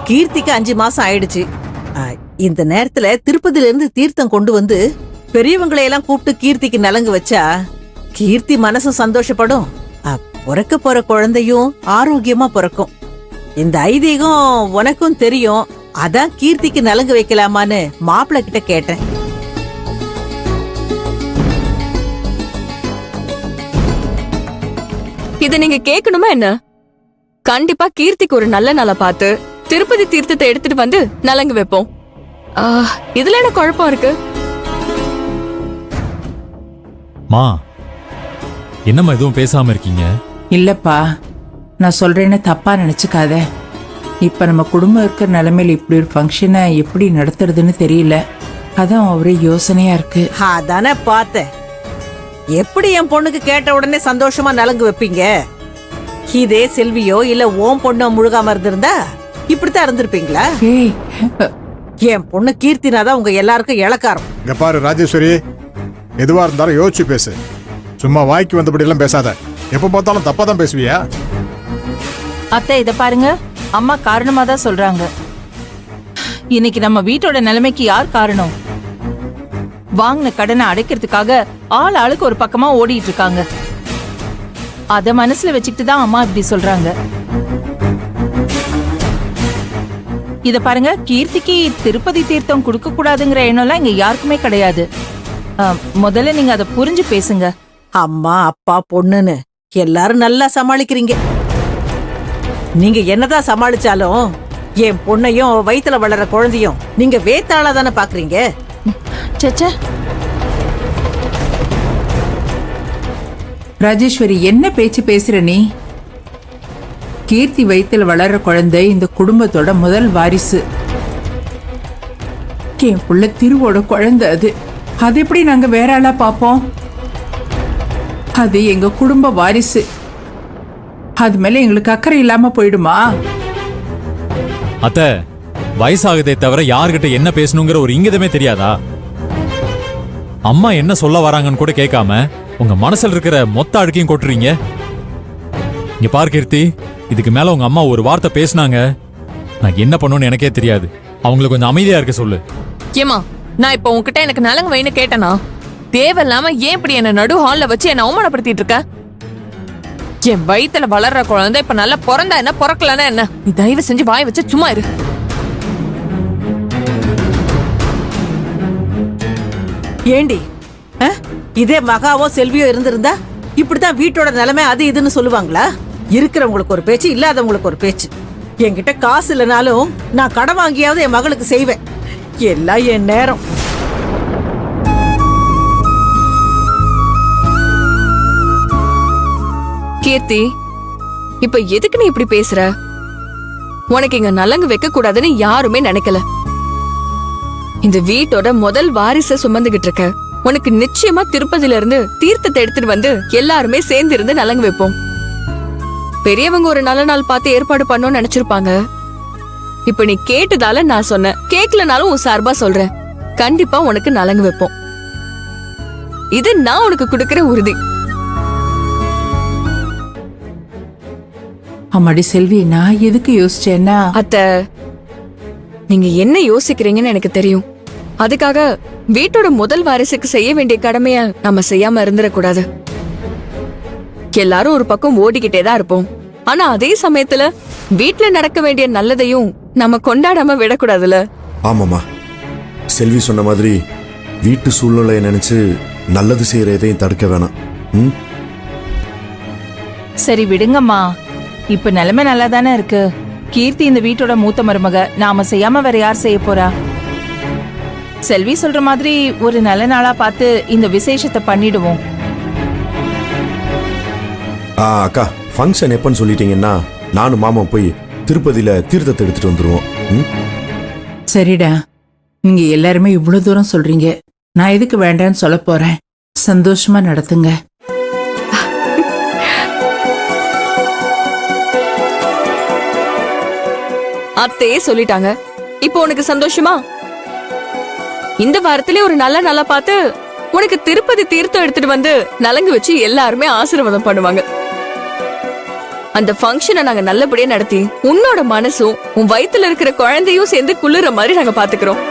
கீர்த்திக்கு 5 மாசம் ஆயிடுச்சு. இந்த நேரத்துல திருப்பதில இருந்து தீர்த்தம் கொண்டு வந்து பெரியவங்களை எல்லாம் கூப்பிட்டு கீர்த்திக்கு நலங்கு வச்சா கீர்த்தி மனசு சந்தோஷப்படும். பிறக்க போற குழந்தையும் ஆரோக்கியமா பிறக்கும். இந்த ஐதீகம் உனக்கும் தெரியும். அதான் கீர்த்திக்கு நலங்கு வைக்கலாமான்னு மாப்பிள்ள கிட்ட கேட்டேன். இத நீங்க கேட்கணுமா என்ன? கண்டிப்பா கீர்த்திக்கு ஒரு நல்ல நாளை பார்த்து திருப்பதி தீர்த்தத்தை எடுத்துட்டு வந்து நலங்கு வைப்போம். இதுல என்ன குழப்பம் இருக்கு? மா, என்னம்மா எதுவும் பேசாம இருக்கீங்க? இல்லப்பா, நான் சொல்றேன்னு தப்பா நினைச்சுக்காத. இப்ப நம்ம குடும்பம் இருக்கிற நிலைமையில இப்படி ஒரு ஃபங்க்ஷனை எப்படி நடத்துறதுன்னு தெரியல. அதான் ஒரே யோசனையா இருக்கு. அதானே பார்த்தேன். எப்படி என் பொண்ணுக்கு கேட்ட உடனே சந்தோஷமா நலங்கு வைப்பீங்க? இதே செல்வியோ இல்ல ஓம் பொண்ணோ முழுகாம இருந்திருந்தா இப்படித்தான் இருந்திருப்பீங்களா? என் பொண்ணு கீர்த்தினாதான் உங்க எல்லாருக்கும் இளக்காரம். இங்க பாரு ராஜேஸ்வரி, எதுவா இருந்தாலும் யோசிச்சு பேசு. சும்மா வாய்க்கு வந்தபடி எல்லாம் பேசாத. எப்ப பார்த்தாலும் தப்பா தான் பேசுவியா? அத்தை, இத பாருங்க, அம்மா காரணமா தான் சொல்றாங்க. இன்னைக்கு நம்ம வீட்டோட நிலைமைக்கு யார் காரணம்? வாங்கின கடனை அடைக்கிறதுக்காக ஆள் ஆளுக்கு ஒரு பக்கமா ஓடிட்டு இருக்காங்க. அத மனசுல வச்சுக்கிட்டு தான் அம்மா இப்படி சொல்றாங்க. இத பாருங்க, கீர்த்திக்கு திருப்பதி தீர்த்தம் கொடுக்க கூடாதுங்கிற எண்ணம்லாம் இங்க யாருக்குமே கிடையாது. முதல்ல நீங்க அதை புரிஞ்சு பேசுங்க. அம்மா அப்பா பொண்ணுன்னு எல்லாரும் நல்லா சமாளிக்கிறீங்க. நீங்க என்னதான் சமாளிச்சாலும் என் பொண்ணையும் வயித்துல வளர்ற குழந்தையும் நீங்க வேத்தாளா தானே பாக்குறீங்க. சச்சா, ராஜேஸ்வரி, என்ன பேச்சு பேசுற நீ? கீர்த்தி வயித்துல வளர்ற குழந்தை இந்த குடும்பத்தோட முதல் வாரிசு. என் புள்ள திருவோட குழந்தை அது. அது எப்படி நாங்க வேற ஆளா பாப்போம்? அது எங்க குடும்ப வாரிசு. அது மேல எங்களுக்கு அக்கறை இல்லாம போயிடுமா? அத்த, வயசாகுதே தவிர யார்கிட்ட என்ன பேசணுங்கிற ஒரு இங்கிதமே தெரியாதா? அம்மா என்ன சொல்ல வராங்கன்னு கூட கேட்காம உங்க மனசுல இருக்கிற மொத்த அழுக்கையும் கொட்டுறீங்க. இங்க பார் கீர்த்தி, இதுக்கு மேல உங்க அம்மா ஒரு வார்த்தை பேசினாங்க, நான் என்ன பண்ணுவேன்னு எனக்கே தெரியாது. அவங்களுக்கு கொஞ்சம் அமைதியா இருக்க சொல்லு. ஏமா, நான் இப்ப உன்கிட்ட எனக்கு நலங்கு வைன்னு கேட்டனா? தேவையில்லாம ஏன் இப்படி என்ன நடு ஹால்ல வச்சு என்ன அவமானப்படுத்திட்டு இருக்க? என் வயித்துல வளர்ற குழந்தை இப்ப நல்லா பிறந்தா என்ன, பிறக்கலன்னா என்ன? நீ தயவு செஞ்சு வாய் வச்சு சும்மா இரு. ஏண்டி, இதே மகாவோ செல்வியோ இருந்திருந்தா இப்படித்தான் வீட்டோட நிலைமை அது இதுன்னு சொல்லுவாங்களா? இருக்கிறவங்களுக்கு ஒரு பேச்சு, இல்லாதவங்களுக்கு ஒரு பேச்சு. என்கிட்ட காசு இல்லைனாலும் நான் கடன் வாங்கியாவது என் மகளுக்கு செய்வேன். எல்லாம் என் நேரம். கீர்த்தி, இப்ப எதுக்கு நீ இப்படி பேசுற? உனக்கு இங்க நலங்கு வைக்க கூடாதுன்னு யாருமே நினைக்கல. இந்த வீட்டோட முதல் வாரிசை சுமந்துகிட்டு இருக்க. உனக்கு நிச்சயமா திருப்பதில இருந்து தீர்த்தத்தை எடுத்துட்டு வந்து எல்லாருமே சேர்ந்து இருந்து நலங்கு வைப்போம். பெரியவங்க ஒரு நல்ல நாள் பார்த்து ஏற்பாடு பண்ணோம்னு நினைச்சிருப்பாங்க. இப்ப நீ கேட்டதால நான் சொன்னேன். கேட்கலனாலும் உன் சார்பா சொல்றேன். கண்டிப்பா உனக்கு நலங்கு வைப்போம். இது நான் உனக்கு கொடுக்கிற உறுதி. அம்மாடி செல்வி, நான் எதுக்கு யோசிச்சேன்னா, அத்த, நீங்க என்ன யோசிக்கிறீங்கன்னு எனக்கு தெரியும். அதுக்காக வீட்டோட முதல் வாரிசுக்கு செய்ய வேண்டிய கடமைய நம்ம செய்யாம இருந்துடக்கூடாது. எல்லாரும் ஒரு பக்கம் ஓடிக்கிட்டே தான் இருப்போம். ஆனா அதே சமயத்துல வீட்டுல நடக்க வேண்டிய நல்லதையும் நம்ம கொண்டாடாம விடக்கூடாதுல. ஆமாமா, செல்வி சொன்ன மாதிரி வீட்டு சூழ்நிலையை நினைச்சு நல்லது செய்யற எதையும் தடுக்க வேணாம். சரி விடுங்கம்மா. இப்ப நிலைமை நல்லா தானே இருக்கு. கீர்த்தி இந்த வீட்டோட மூத்த மருமக. நாம செய்யாம வேற யார் செய்ய போறா? செல்வி சொல்ற மாதிரி ஒரு நல்ல நாளா பார்த்து இந்த விசேஷத்தை பண்ணிடுவோம். அக்கா, ஃபங்க்ஷன் எப்பன்னு சொல்லிட்டீங்கன்னா நானும் மாமா போய் திருப்பதியில தீர்த்தத்தை எடுத்துட்டு வந்துருவோம். சரிடா, நீங்க எல்லாருமே இவ்வளவு தூரம் சொல்றீங்க, நான் எதுக்கு வேண்டான்னு சொல்ல போறேன். சந்தோஷமா நடத்துங்க. அத்தையே சொல்லிட்டாங்க. இப்போ உனக்கு சந்தோஷமா? இந்த வாரத்திலே ஒரு நல்ல நாளா பார்த்து உனக்கு திருப்பதி தீர்த்தம் எடுத்துட்டு வந்து நலங்கு வச்சு எல்லாருமே ஆசீர்வாதம் பண்ணுவாங்க. அந்த ஃபங்க்ஷனை நாங்க நல்லபடியா நடத்தி உன்னோட மனசும் உன் வயித்துல இருக்கிற குழந்தையும் சேர்ந்து குளிர மாதிரி நாங்க பாத்துக்கிறோம்.